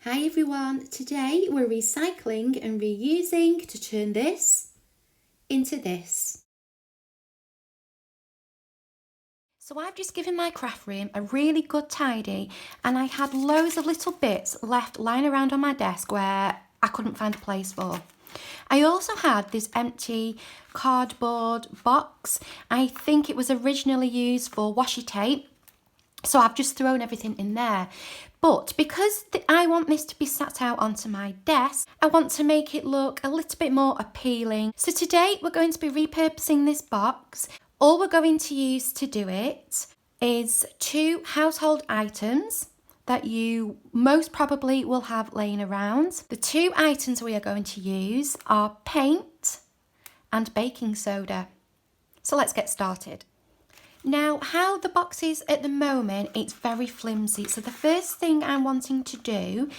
Hi everyone, today we're recycling and reusing to turn this into this. So I've just given my craft room a really good tidy and I had loads of little bits left lying around on my desk where I couldn't find a place for. I also had this empty cardboard box. I think it was originally used for washi tape. So I've just thrown everything in there. But because I want this to be sat out onto my desk, I want to make it look a little bit more appealing. So today we're going to be repurposing this box. All we're going to use to do it is 2 household items that you most probably will have laying around. The 2 items we are going to use are paint and baking soda. So let's get started. Now, how the box is at the moment, it's very flimsy. So the first thing I'm wanting to do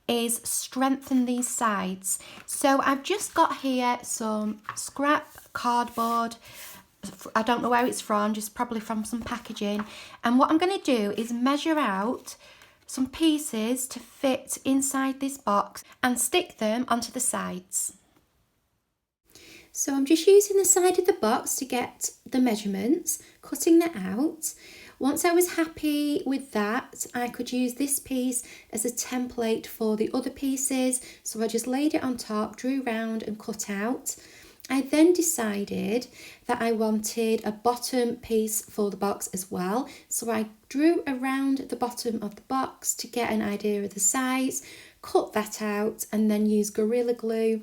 is strengthen these sides. So I've just got here some scrap cardboard. I don't know where it's from, just probably from some packaging. And what I'm going to do is measure out some pieces to fit inside this box and stick them onto the sides. So I'm just using the side of the box to get the measurements, cutting that out. Once I was happy with that, I could use this piece as a template for the other pieces. So I just laid it on top, drew round and cut out. I then decided that I wanted a bottom piece for the box as well. So I drew around the bottom of the box to get an idea of the size, cut that out and then use Gorilla Glue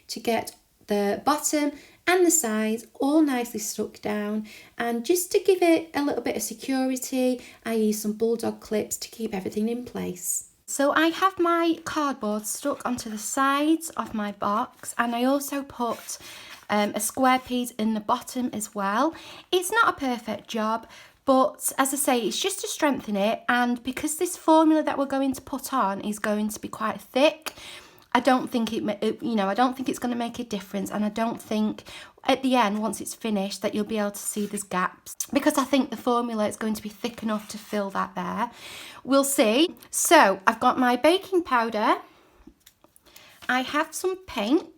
to get the bottom and the sides all nicely stuck down, and just to give it a little bit of security I use some bulldog clips to keep everything in place. So I have my cardboard stuck onto the sides of my box and I also put a square piece in the bottom as well. It's not a perfect job, but as I say, it's just to strengthen it, and because this formula that we're going to put on is going to be quite thick, I don't think I don't think it's going to make a difference, and I don't think at the end, once it's finished, that you'll be able to see there's gaps, because I think the formula is going to be thick enough to fill that there. We'll see. So I've got my baking powder. I have some paint.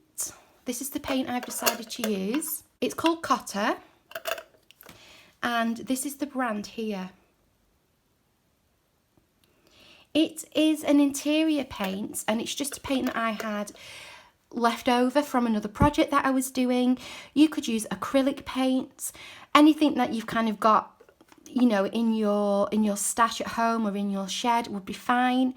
This is the paint I've decided to use. It's called Cotter, and this is the brand here. It is an interior paint, and it's just a paint that I had left over from another project that I was doing. You could use acrylic paints, anything that you've kind of got, in your stash at home or in your shed would be fine.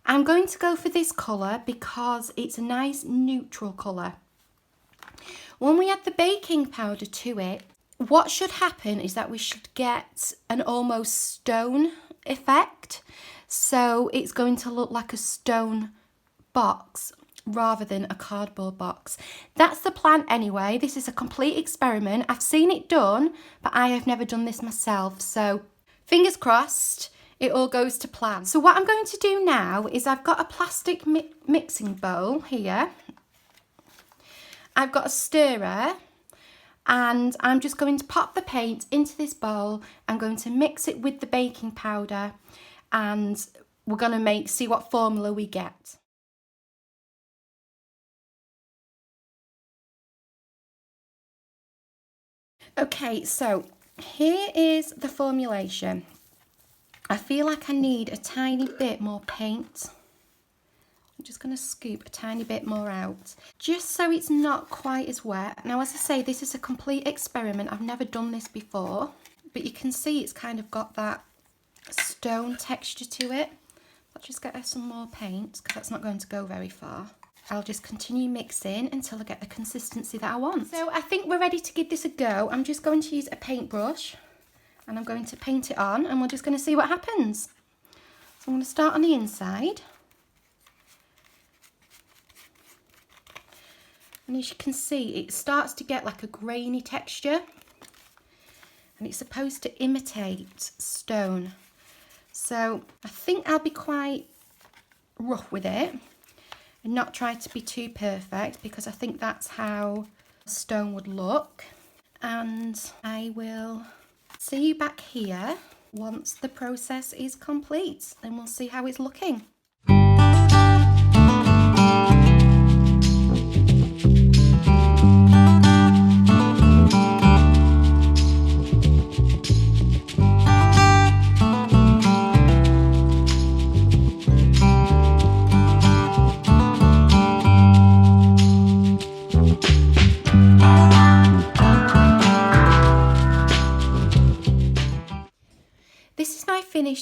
I'm going to go for this colour because it's a nice neutral colour. When we add the baking powder to it, what should happen is that we should get an almost stone effect. So it's going to look like a stone box rather than a cardboard box. That's the plan anyway. This is a complete experiment. I've seen it done, but I have never done this myself. So fingers crossed, it all goes to plan. So what I'm going to do now is I've got a plastic mixing bowl here. I've got a stirrer, and I'm just going to pop the paint into this bowl. I'm going to mix it with the baking powder, and we're going to see what formula we get. Okay, so here is the formulation. I feel like I need a tiny bit more paint. I'm just going to scoop a tiny bit more out, just so it's not quite as wet. Now, as I say, this is a complete experiment. I've never done this before, but you can see it's kind of got that stone texture to it. I'll just get her some more paint because that's not going to go very far. I'll just continue mixing until I get the consistency that I want. So I think we're ready to give this a go. I'm just going to use a paintbrush and I'm going to paint it on, and we're just going to see what happens. So I'm going to start on the inside. And as you can see, it starts to get like a grainy texture, and it's supposed to imitate stone. So I think I'll be quite rough with it and not try to be too perfect, because I think that's how stone would look. And I will see you back here once the process is complete, and we'll see how it's looking.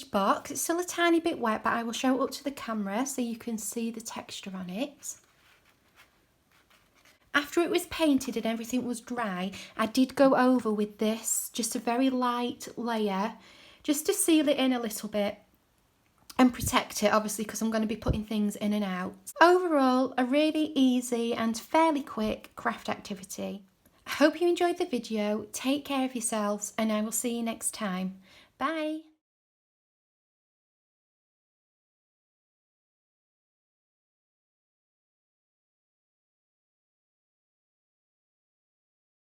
finished box. It's still a tiny bit wet, but I will show it up to the camera so you can see the texture on it. After it was painted and everything was dry, I did go over with this, just a very light layer, just to seal it in a little bit and protect it, obviously, because I'm going to be putting things in and out. Overall, a really easy and fairly quick craft activity. I hope you enjoyed the video. Take care of yourselves and I will see you next time. Bye.